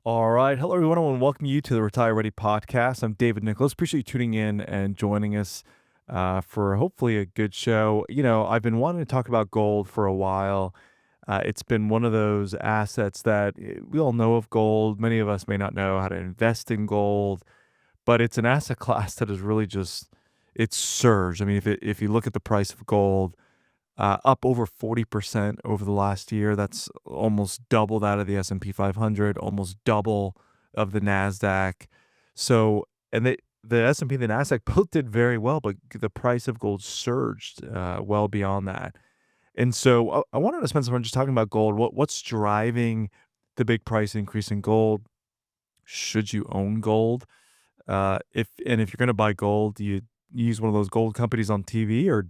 All right. Hello, everyone. I want to welcome you to the RetireReady Podcast. I'm David Nicholas. Appreciate you tuning in and joining us for hopefully a good show. I've been wanting to talk about gold for a while. It's been one of those assets that we all know of gold. Many of us may not know how to invest in gold, but it's an asset class that is really just, it's surged. I mean, if you look at the price of gold, up over 40% over the last year. That's almost double that of the S&P 500, almost double of the Nasdaq. So, and the S&P and the Nasdaq both did very well, but the price of gold surged well beyond that. And so, I wanted to spend some time just talking about gold. What's driving the big price increase in gold? Should you own gold? If you're gonna buy gold, do you use one of those gold companies on TV, or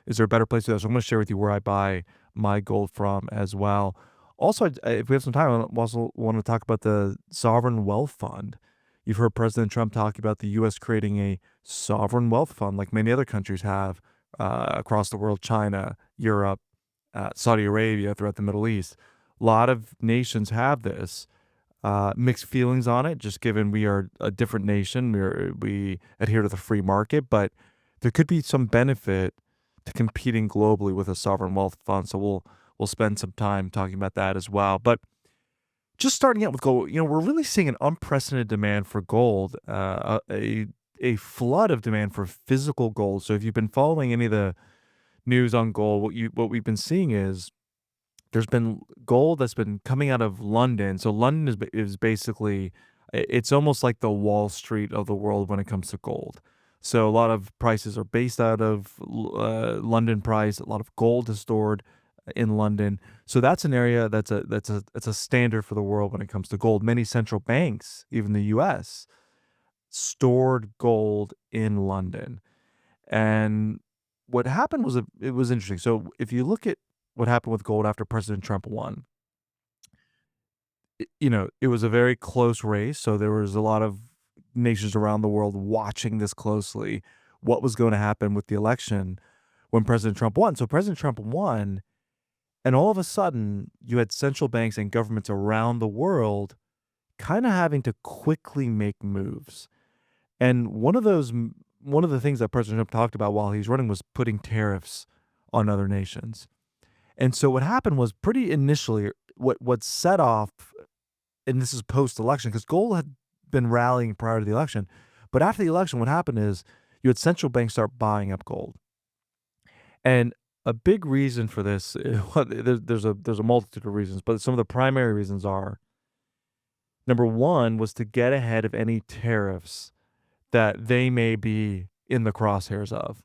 is there a better place to do that? So I'm gonna share with you where I buy my gold from as well. Also, if we have some time, I also want to talk about the sovereign wealth fund. You've heard President Trump talk about the U.S. creating a sovereign wealth fund, like many other countries have across the world: China, Europe, Saudi Arabia, throughout the Middle East. A lot of nations have this. Mixed feelings on it, just given we are a different nation. We adhere to the free market, but there could be some benefit to competing globally with a sovereign wealth fund. So we'll spend some time talking about that as well. But just starting out with gold, we're really seeing an unprecedented demand for gold, a flood of demand for physical gold. So if you've been following any of the news on gold, what we've been seeing is there's been gold that's been coming out of London. So London is basically it's almost like the Wall Street of the world when it comes to gold. So a lot of prices are based out of London price. A lot of gold is stored in London. So that's an area that's a standard for the world when it comes to gold. Many central banks, even the U.S., stored gold in London. And what happened was it was interesting. So if you look at what happened with gold after President Trump won, it was a very close race. So there was a lot of nations around the world watching this closely. What was going to happen with the election when President Trump won? So President Trump won, and all of a sudden, you had central banks and governments around the world kind of having to quickly make moves. And one of the things that President Trump talked about while he was running was putting tariffs on other nations. And so what happened was pretty initially what set off, and this is post-election, because gold had been rallying prior to the election. But after the election, what happened is you had central banks start buying up gold. And a big reason for this, there's a multitude of reasons, but some of the primary reasons are, number one was to get ahead of any tariffs that they may be in the crosshairs of.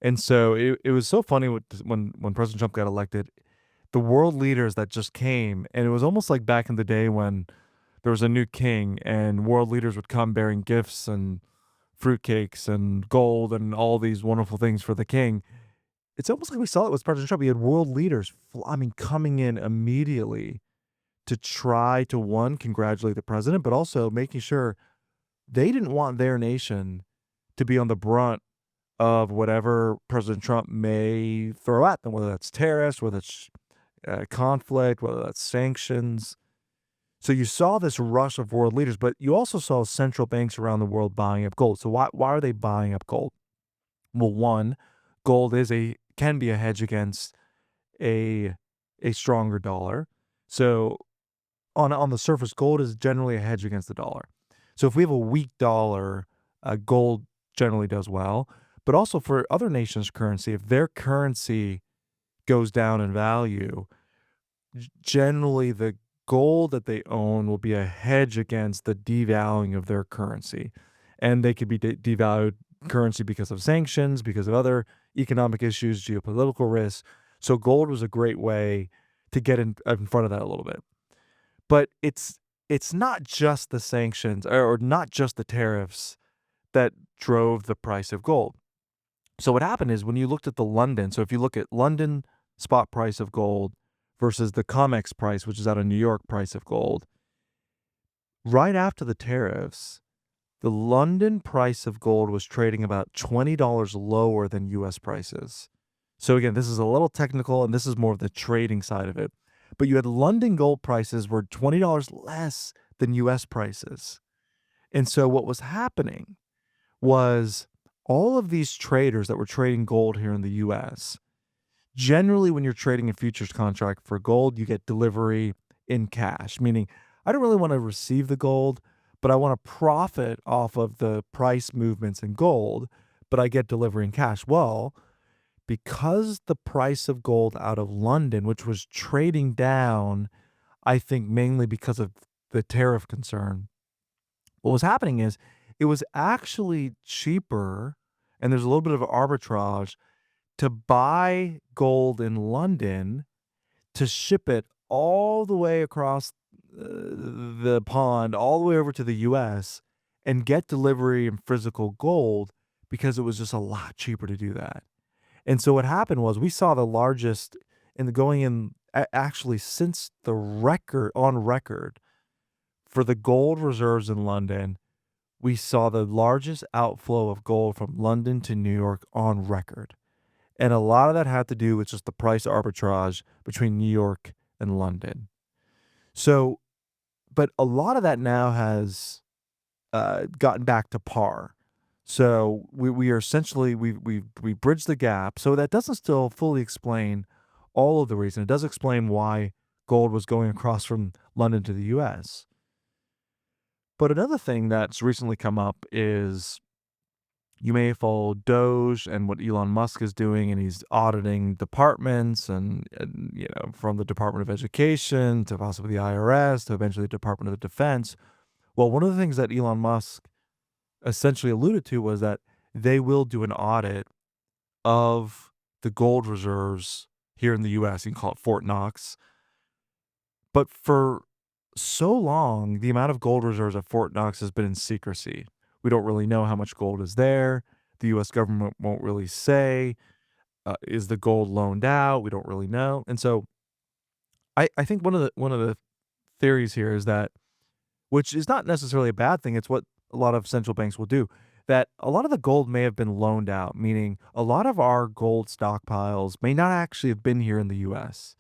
And so it was so funny when President Trump got elected, the world leaders that just came, and it was almost like back in the day when there was a new king and world leaders would come bearing gifts and fruitcakes and gold and all these wonderful things for the king. It's almost like we saw it with President Trump. He had world leaders, coming in immediately to try to, one, congratulate the president, but also making sure they didn't want their nation to be on the brunt of whatever President Trump may throw at them, whether that's tariffs, whether it's conflict, whether that's sanctions. So you saw this rush of world leaders, but you also saw central banks around the world buying up gold. So why are they buying up gold? Well, one, gold can be a hedge against a stronger dollar. So on the surface, gold is generally a hedge against the dollar. So if we have a weak dollar, gold generally does well. But also for other nations' currency, if their currency goes down in value, generally the gold that they own will be a hedge against the devaluing of their currency. And they could be devalued currency because of sanctions, because of other economic issues, geopolitical risks. So gold was a great way to get in front of that a little bit. But it's not just the sanctions or not just the tariffs that drove the price of gold. So what happened is when you looked at so if you look at London spot price of gold versus the COMEX price, which is out of New York price of gold, right after the tariffs, the London price of gold was trading about $20 lower than U.S. prices. So again, this is a little technical, and this is more of the trading side of it. But you had London gold prices were $20 less than US prices. And so what was happening was all of these traders that were trading gold here in the US, generally when you're trading a futures contract for gold, you get delivery in cash, meaning I don't really want to receive the gold, but I want to profit off of the price movements in gold, but I get delivery in cash. Well, because the price of gold out of London, which was trading down, I think mainly because of the tariff concern, what was happening is it was actually cheaper, and there's a little bit of arbitrage to buy gold in London to ship it all the way across the pond, all the way over to the US and get delivery in physical gold because it was just a lot cheaper to do that. And so what happened was we saw the largest in the going in actually since the record on record for the gold reserves in London, we saw the largest outflow of gold from London to New York on record. And a lot of that had to do with just the price arbitrage between New York and London. So, but a lot of that now has gotten back to par. So we are essentially we bridged the gap. So that doesn't still fully explain all of the reason. It does explain why gold was going across from London to the U.S. But another thing that's recently come up is you may follow Doge and what Elon Musk is doing, and he's auditing departments and from the Department of Education to possibly the IRS to eventually the Department of Defense. Well, one of the things that Elon Musk essentially alluded to was that they will do an audit of the gold reserves here in the US. You can call it Fort Knox. But for so long, the amount of gold reserves at Fort Knox has been in secrecy. We don't really know how much gold is there. The US government won't really say. Is the gold loaned out? We don't really know. And so I think one of the theories here is that, which is not necessarily a bad thing, it's what a lot of central banks will do, that a lot of the gold may have been loaned out, meaning a lot of our gold stockpiles may not actually have been here in the US.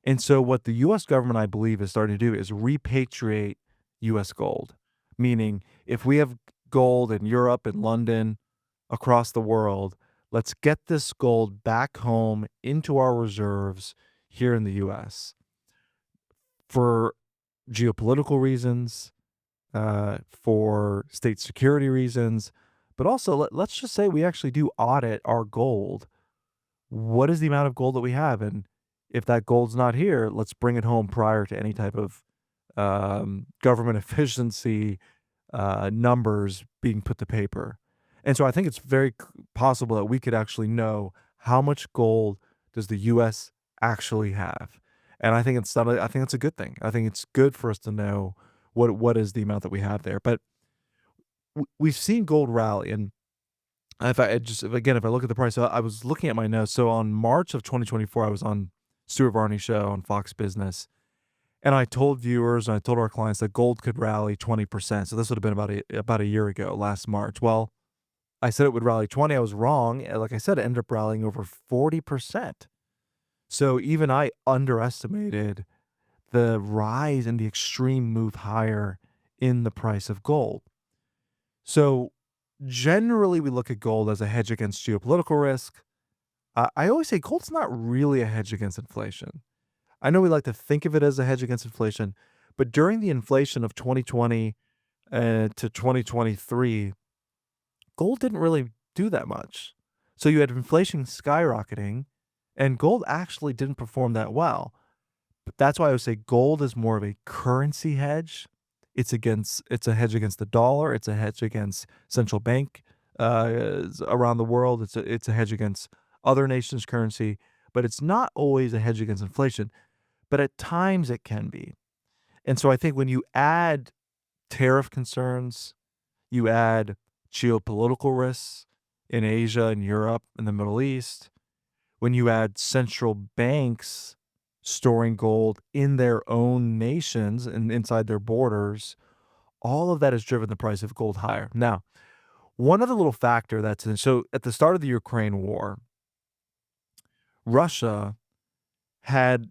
And so what the US government, I believe, is starting to do is repatriate US gold, meaning if we have gold in Europe and London, across the world, let's get this gold back home into our reserves here in the US for geopolitical reasons, for state security reasons, but also let's just say we actually do audit our gold. What is the amount of gold that we have? And if that gold's not here, let's bring it home prior to any type of government efficiency numbers being put to paper. And so I think it's very possible that we could actually know how much gold does the U.S. actually have. And I think it's not I think it's a good thing. I think it's good for us to know what is the amount that we have there. But we've seen gold rally, and if I look at the price, I was looking at my notes. So on March of 2024, I was on Stuart Varney's show on Fox Business, and I told viewers and I told our clients that gold could rally 20%. So this would have been about a year ago, last March. Well, I said it would rally 20. I was wrong. And like I said, it ended up rallying over 40%. So even I underestimated the rise and the extreme move higher in the price of gold. So generally, we look at gold as a hedge against geopolitical risk. I always say gold's not really a hedge against inflation. I know we like to think of it as a hedge against inflation, but during the inflation of 2020 to 2023, gold didn't really do that much. So you had inflation skyrocketing, and gold actually didn't perform that well. But that's why I would say gold is more of a currency hedge. It's a hedge against the dollar. It's a hedge against central bank around the world. It's a hedge against other nations' currency, but it's not always a hedge against inflation. But at times it can be. And so I think when you add tariff concerns, you add geopolitical risks in Asia and Europe and the Middle East, when you add central banks storing gold in their own nations and inside their borders, all of that has driven the price of gold higher. Now, one other little factor so at the start of the Ukraine war, Russia had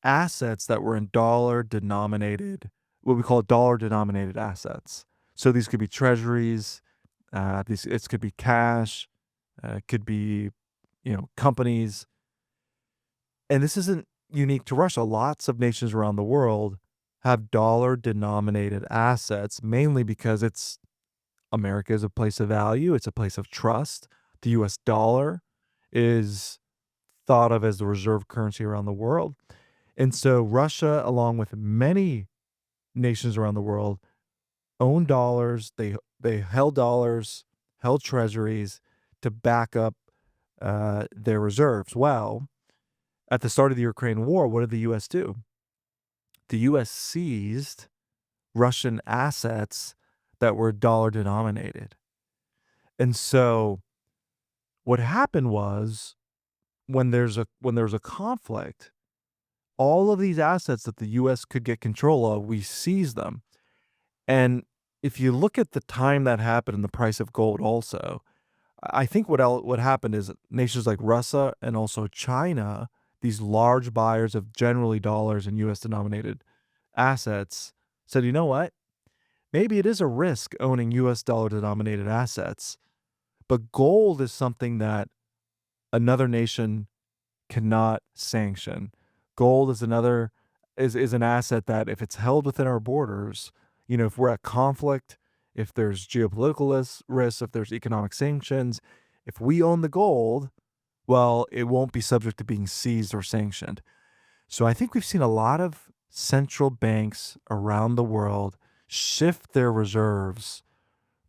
assets that were in dollar denominated what we call dollar-denominated assets. So these could be treasuries, these it could be cash, it could be, companies. And this isn't unique to Russia. Lots of nations around the world have dollar-denominated assets, mainly because America is a place of value, it's a place of trust. The US dollar is thought of as the reserve currency around the world. And so Russia, along with many nations around the world, own dollars. They held dollars, held treasuries to back up their reserves. Well, at the start of the Ukraine war, what did the U.S. do? The U.S. seized Russian assets that were dollar denominated. And so what happened was when there's a conflict, all of these assets that the U.S. could get control of, we seized them. And if you look at the time that happened and the price of gold also, I think what happened is nations like Russia and also China, these large buyers of generally dollars and US denominated assets, said, "You know what? Maybe it is a risk owning US dollar denominated assets, but gold is something that another nation cannot sanction. Gold is another is an asset that if it's held within our borders, if we're at conflict, if there's geopolitical risks, if there's economic sanctions, if we own the gold, well, it won't be subject to being seized or sanctioned." So I think we've seen a lot of central banks around the world shift their reserves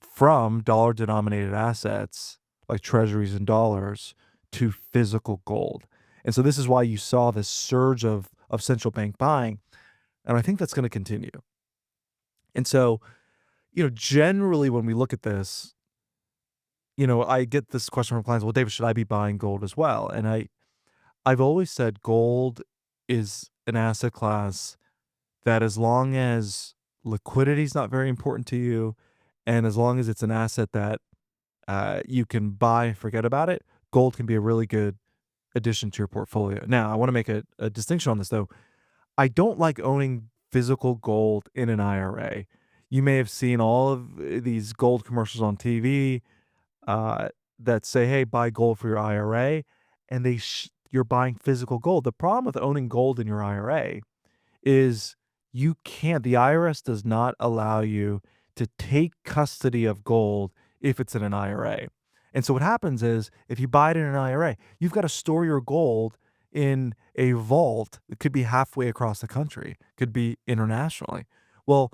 from dollar denominated assets like treasuries and dollars to physical gold. And so this is why you saw this surge of central bank buying. And I think that's going to continue. And so, generally when we look at this, I get this question from clients, well, David, should I be buying gold as well? And I've always said gold is an asset class that as long as liquidity is not very important to you, and as long as it's an asset that you can buy and forget about it, gold can be a really good addition to your portfolio. Now, I want to make a distinction on this, though. I don't like owning physical gold in an IRA. You may have seen all of these gold commercials on TV that say, "Hey, buy gold for your IRA," and you're buying physical gold. The problem with owning gold in your IRA is the IRS does not allow you to take custody of gold if it's in an IRA. And so what happens is if you buy it in an IRA, you've got to store your gold in a vault. It could be halfway across the country, could be internationally. Well,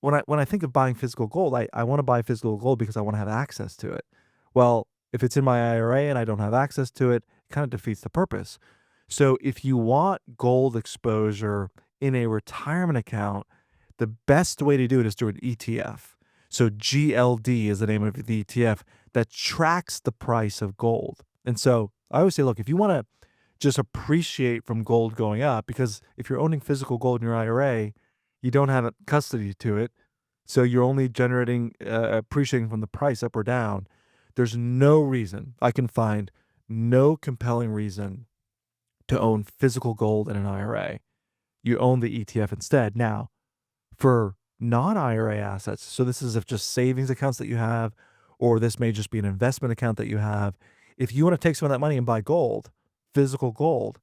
when I think of buying physical gold, I want to buy physical gold because I want to have access to it. Well, if it's in my IRA and I don't have access to it, it kind of defeats the purpose. So if you want gold exposure in a retirement account, the best way to do it is through an ETF. So GLD is the name of the ETF that tracks the price of gold. And so I always say, look, if you want to just appreciate from gold going up, because if you're owning physical gold in your IRA, you don't have custody to it. So you're only generating appreciating from the price up or down. There's no reason, I can find no compelling reason to own physical gold in an IRA. You own the ETF instead. Now, for non-IRA assets, so this is if just savings accounts that you have, or this may just be an investment account that you have. If you want to take some of that money and buy gold, physical gold,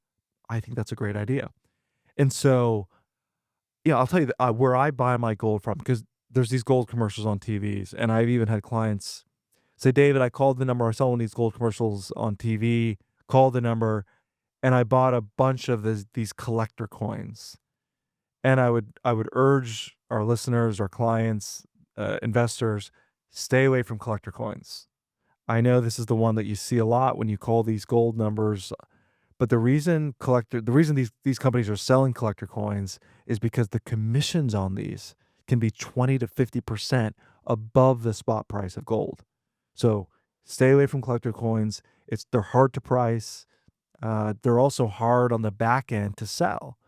I think that's a great idea. And so, yeah, I'll tell you where I buy my gold from, because there's these gold commercials on TVs, and I've even had clients say, "David, I called the number. I saw one of these gold commercials on TV, called the number, and I bought a bunch of these collector coins." And I would urge our listeners, our clients, investors, stay away from collector coins. I know this is the one that you see a lot when you call these gold numbers, but the reason these companies are selling collector coins is because the commissions on these can be 20 to 50% above the spot price of gold. So stay away from collector coins. They're hard to price. They're also hard on the back end to sell,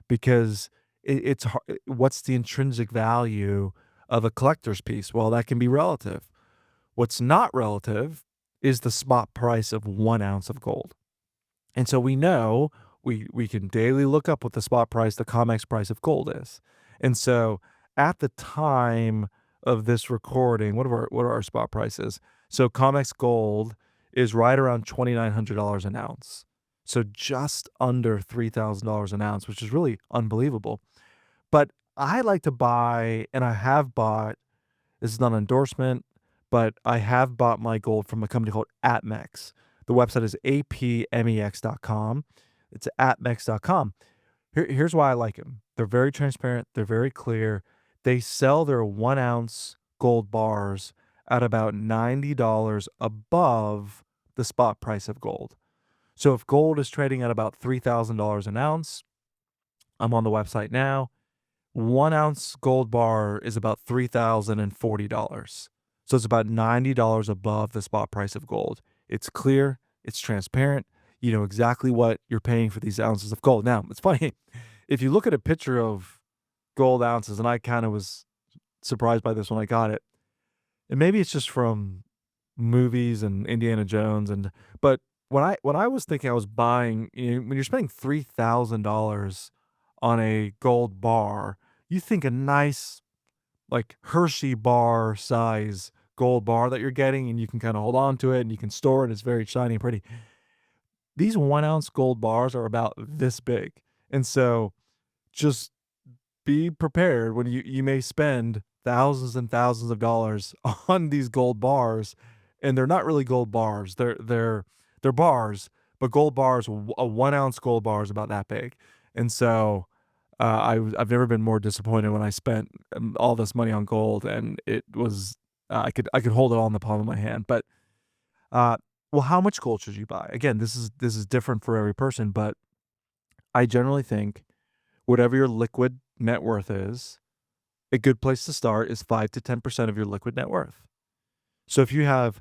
because it's hard. What's the intrinsic value of a collector's piece? Well, that can be relative. What's not relative is the spot price of 1 ounce of gold. And so we know we can daily look up what the spot price, the COMEX price of gold is. And so at the time of this recording, what are our spot prices? So COMEX gold is right around $2,900 an ounce. So just under $3,000 an ounce, which is really unbelievable. But I like to buy, and I have bought, this is not an endorsement, but I have bought my gold from a company called APMEX. The website is apmex.com. It's apmex.com. Here's why I like them. They're very transparent. They're very clear. They sell their 1 ounce gold bars at about $90 above the spot price of gold. So if gold is trading at about $3,000 an ounce, I'm on the website now. 1 ounce gold bar is about $3,040. So it's about $90 above the spot price of gold. It's clear, it's transparent. You know exactly what you're paying for these ounces of gold. Now, it's funny, if you look at a picture of gold ounces, and I kind of was surprised by this when I got it, and maybe it's just from movies and Indiana Jones, but when I was thinking I was buying, when you're spending $3,000 on a gold bar, you think a nice, like, Hershey bar size gold bar that you're getting, and you can kinda hold on to it, and you can store it, it's very shiny and pretty. These 1 ounce gold bars are about this big, and so just be prepared when you may spend thousands and thousands of dollars on these gold bars, and they're not really gold bars. They're bars, but gold bars, a 1 ounce gold bar is about that big. And so, I've never been more disappointed when I spent, all this money on gold, and it was, I could hold it all in the palm of my hand. But, uh, well, how much gold should you buy? Again, this is different for every person, but I generally think whatever your liquid net worth is, a good place to start is 5 to 10% of your liquid net worth. So if you have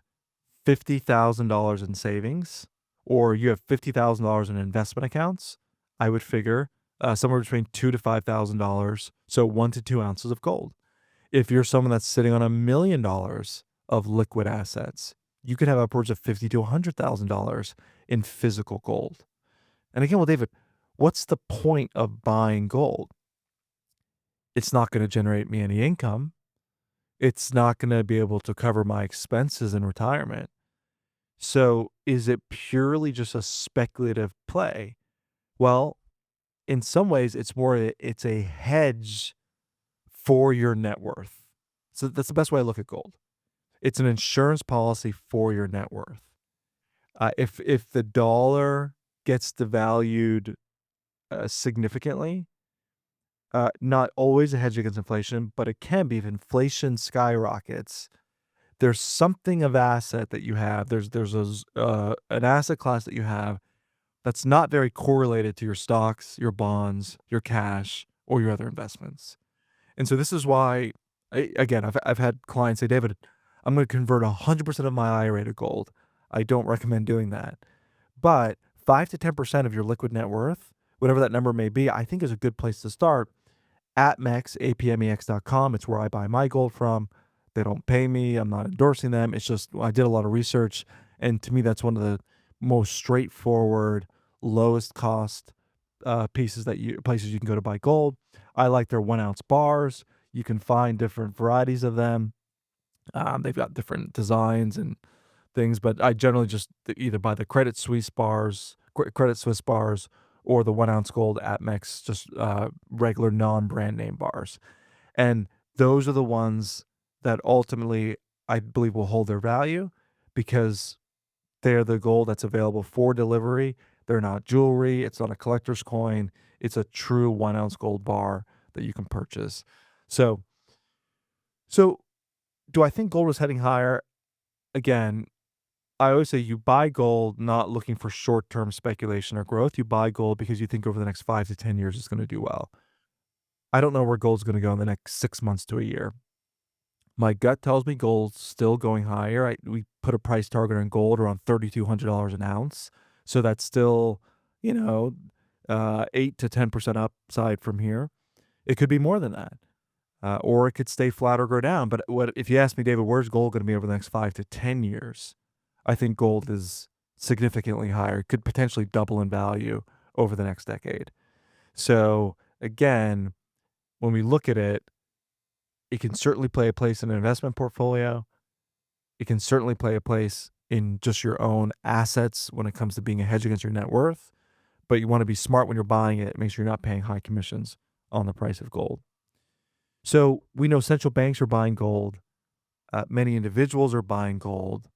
$50,000 in savings, or you have $50,000 in investment accounts, I would figure somewhere between $2,000 to $5,000, so 1 to 2 ounces of gold. If you're someone that's sitting on $1 million of liquid assets, you could have upwards of $50,000 to $100,000 in physical gold. And again, well, David, what's the point of buying gold? It's not going to generate me any income. It's not going to be able to cover my expenses in retirement. So is it purely just a speculative play? Well, in some ways, it's a hedge for your net worth. So that's the best way I look at gold. It's an insurance policy for your net worth. If the dollar gets devalued significantly, not always a hedge against inflation, but it can be if inflation skyrockets. There's something of asset that you have. An asset class that you have that's not very correlated to your stocks, your bonds, your cash, or your other investments. And so this is why, again, I've had clients say, David, I'm going to convert 100% of my IRA to gold. I don't recommend doing that. But 5 to 10% of your liquid net worth, whatever that number may be, I think is a good place to start. APMEX, apmex.com. It's where I buy my gold from. They don't pay me. I'm not endorsing them. It's just I did a lot of research, and to me, that's one of the most straightforward, lowest cost places you can go to buy gold. I like their 1 ounce bars. You can find different varieties of them. They've got different designs and things, but I generally just either buy the Credit Swiss bars, or the 1 ounce gold APMEX, just regular non-brand name bars. And those are the ones that ultimately I believe will hold their value because they're the gold that's available for delivery. They're not jewelry. It's not a collector's coin. It's a true 1 ounce gold bar that you can purchase. So, so do I think gold is heading higher? Again, I always say you buy gold not looking for short-term speculation or growth. You buy gold because you think over the next 5 to 10 years it's going to do well. I don't know where gold's going to go in the next 6 months to a year. My gut tells me gold's still going higher. We put a price target on gold around $3,200 an ounce. So that's still, 8 to 10% upside from here. It could be more than that. Or it could stay flat or go down. But if you ask me, David, where's gold going to be over the next 5 to 10 years? I think gold is significantly higher. It could potentially double in value over the next decade. So again, when we look at it, It can certainly play a place in an investment portfolio. It can certainly play a place in just your own assets when it comes to being a hedge against your net worth. But you want to be smart when you're buying it. Make sure you're not paying high commissions on the price of gold. So we know central banks are buying gold. Many individuals are buying gold.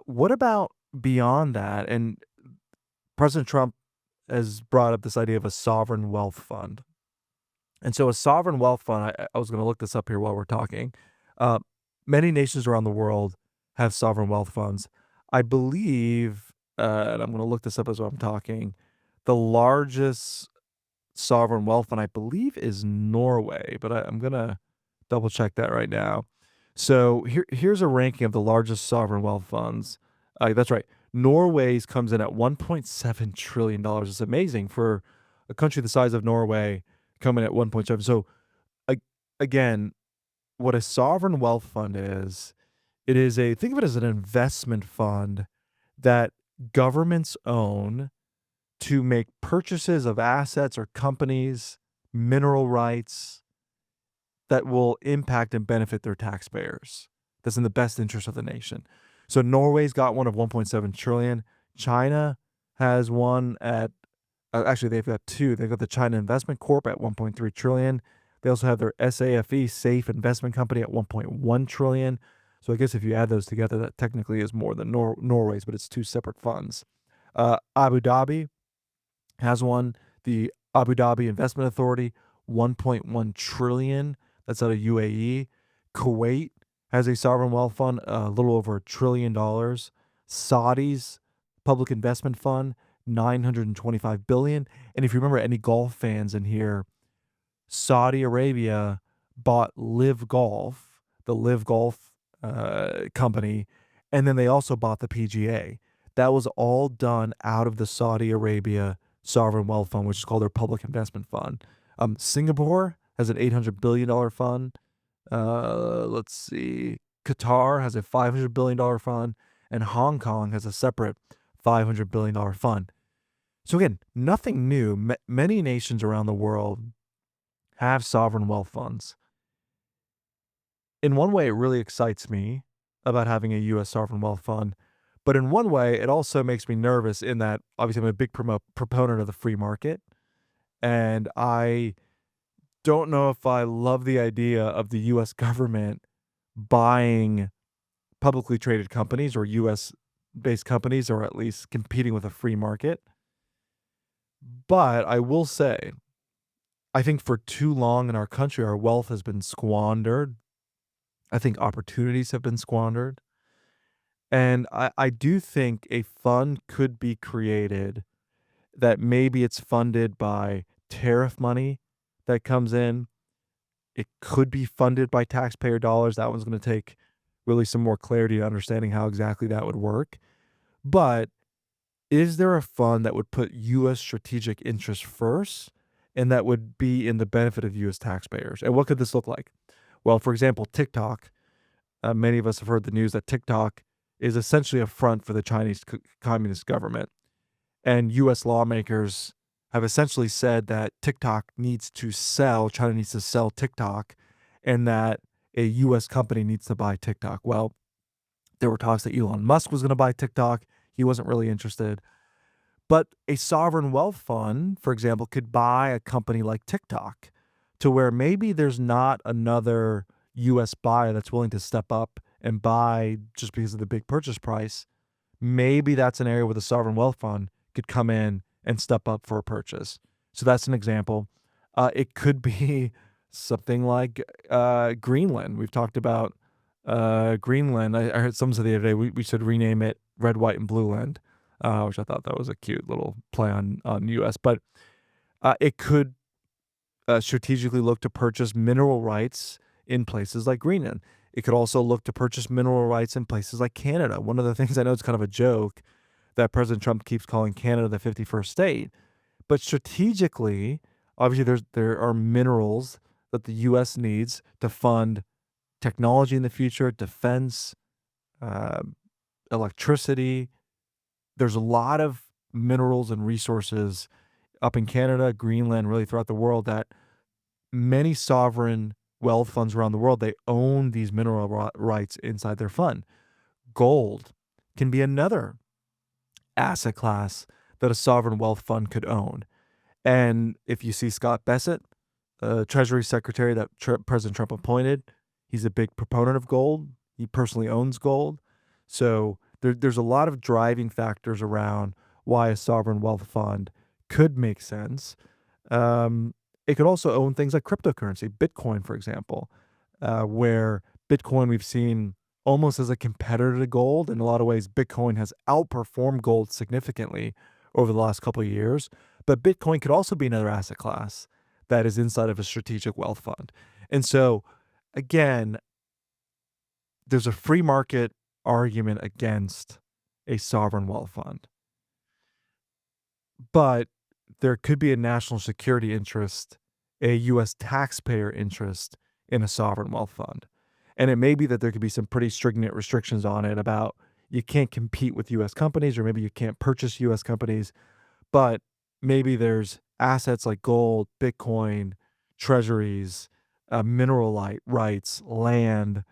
What about beyond that? And President Trump has brought up this idea of a sovereign wealth fund. And so a sovereign wealth fund, I was going to look this up here while we're talking. Uh, Many nations around the world have sovereign wealth funds. I believe, and I'm going to look this up as I'm talking, the largest sovereign wealth fund, I believe, is Norway, but I'm going to double check that right now. So here's a ranking of the largest sovereign wealth funds. That's right. Norway's comes in at $1.7 trillion. It's amazing for a country the size of Norway coming at 1.7. So a- again, what a sovereign wealth fund is, it is think of it as an investment fund that governments own to make purchases of assets or companies, mineral rights that will impact and benefit their taxpayers. That's in the best interest of the nation. So Norway's got one of 1.7 trillion. China has one at actually they've got two. They've got the China Investment Corp at 1.3 trillion. They also have their SAFE Safe Investment Company at 1.1 trillion. So I guess if you add those together, that technically is more than Norway's, but it's two separate funds. Abu Dhabi has one, the Abu Dhabi Investment Authority, 1.1 trillion. That's out of UAE. Kuwait has a sovereign wealth fund, a little over $1 trillion. Saudi's Public Investment Fund, 925 billion. And if you remember any golf fans in here, Saudi Arabia bought Live Golf, the Live Golf company, and then they also bought the PGA. That was all done out of the Saudi Arabia sovereign wealth fund, which is called their public investment fund. Singapore has an $800 billion fund. Let's see. Qatar has a $500 billion fund, and Hong Kong has a separate $500 billion fund. So again, nothing new. Many nations around the world have sovereign wealth funds. In one way, it really excites me about having a U.S. sovereign wealth fund. But in one way, it also makes me nervous in that obviously I'm a big proponent of the free market. And I don't know if I love the idea of the U.S. government buying publicly traded companies or U.S. based companies, or at least competing with a free market. But I will say, I think for too long in our country, our wealth has been squandered. I think opportunities have been squandered. And I do think a fund could be created that maybe it's funded by tariff money that comes in. It could be funded by taxpayer dollars. That one's going to take really some more clarity and understanding how exactly that would work. But is there a fund that would put U.S. strategic interests first and that would be in the benefit of U.S. taxpayers? And what could this look like? Well, for example, TikTok. Many of us have heard the news that TikTok is essentially a front for the Chinese Communist government. And U.S. lawmakers have essentially said that China needs to sell TikTok, and that a U.S. company needs to buy TikTok. Well, there were talks that Elon Musk was going to buy TikTok. He wasn't really interested. But a sovereign wealth fund, for example, could buy a company like TikTok to where maybe there's not another U.S. buyer that's willing to step up and buy just because of the big purchase price. Maybe that's an area where the sovereign wealth fund could come in and step up for a purchase. So that's an example. It could be something like Greenland. We've talked about Greenland. I heard someone say the other day we should rename it Red, White, and Blue Land, which I thought that was a cute little play on U.S. But it could strategically look to purchase mineral rights in places like Greenland. It could also look to purchase mineral rights in places like Canada. One of the things I know is kind of a joke that President Trump keeps calling Canada the 51st state. But strategically, obviously there are minerals that the U.S. needs to fund technology in the future, defense, uh, electricity. There's a lot of minerals and resources up in Canada, Greenland, really throughout the world that many sovereign wealth funds around the world, they own these mineral rights inside their fund. Gold can be another asset class that a sovereign wealth fund could own. And if you see Scott Bessent, Treasury Secretary that President Trump appointed, he's a big proponent of gold. He personally owns gold. So there's a lot of driving factors around why a sovereign wealth fund could make sense. Um, it could also own things like cryptocurrency, Bitcoin, for example, where Bitcoin we've seen almost as a competitor to gold. In a lot of ways, Bitcoin has outperformed gold significantly over the last couple of years. But Bitcoin could also be another asset class that is inside of a strategic wealth fund. And so, again, there's a free market argument against a sovereign wealth fund. But there could be a national security interest, a US taxpayer interest in a sovereign wealth fund. And it may be that there could be some pretty stringent restrictions on it about you can't compete with US companies, or maybe you can't purchase US companies, but maybe there's assets like gold, Bitcoin, treasuries, rights, land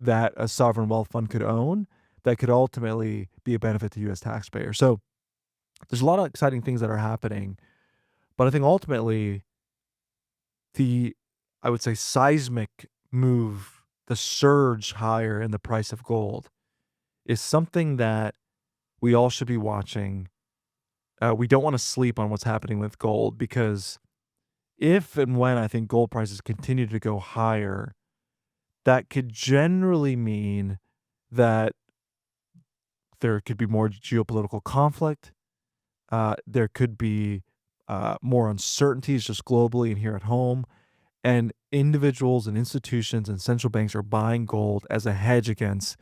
that a sovereign wealth fund could own that could ultimately be a benefit to US taxpayers. So there's a lot of exciting things that are happening, but I think ultimately the, I would say, seismic move, the surge higher in the price of gold is something that we all should be watching. We don't want to sleep on what's happening with gold, because if and when I think gold prices continue to go higher, that could generally mean that there could be more geopolitical conflict. There could be more uncertainties just globally and here at home. And individuals and institutions and central banks are buying gold as a hedge against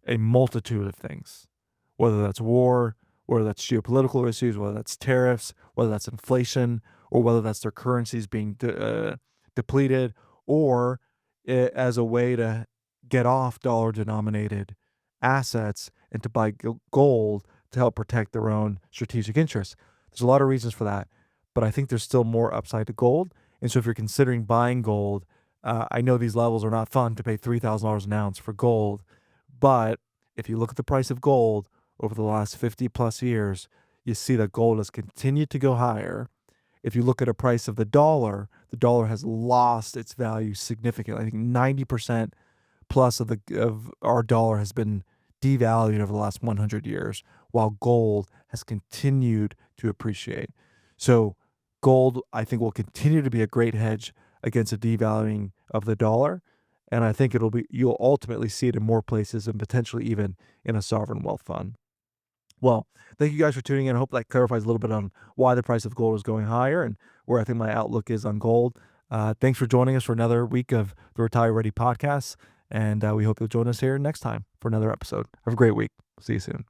a multitude of things, whether that's war, whether that's geopolitical issues, whether that's tariffs, whether that's inflation, or whether that's their currencies being depleted, or as a way to get off dollar denominated assets and to buy gold to help protect their own strategic interests. There's a lot of reasons for that, but I think there's still more upside to gold. And so if you're considering buying gold, I know these levels are not fun to pay $3,000 an ounce for gold, but if you look at the price of gold over the last 50 plus years, you see that gold has continued to go higher. If you look at a price of the dollar has lost its value significantly. I think 90% plus of our dollar has been devalued over the last 100 years, while gold has continued to appreciate. So gold, I think, will continue to be a great hedge against a devaluing of the dollar. And I think you'll ultimately see it in more places and potentially even in a sovereign wealth fund. Well, thank you guys for tuning in. I hope that clarifies a little bit on why the price of gold is going higher and where I think my outlook is on gold. Thanks for joining us for another week of the Retire Ready Podcast. And we hope you'll join us here next time for another episode. Have a great week. See you soon.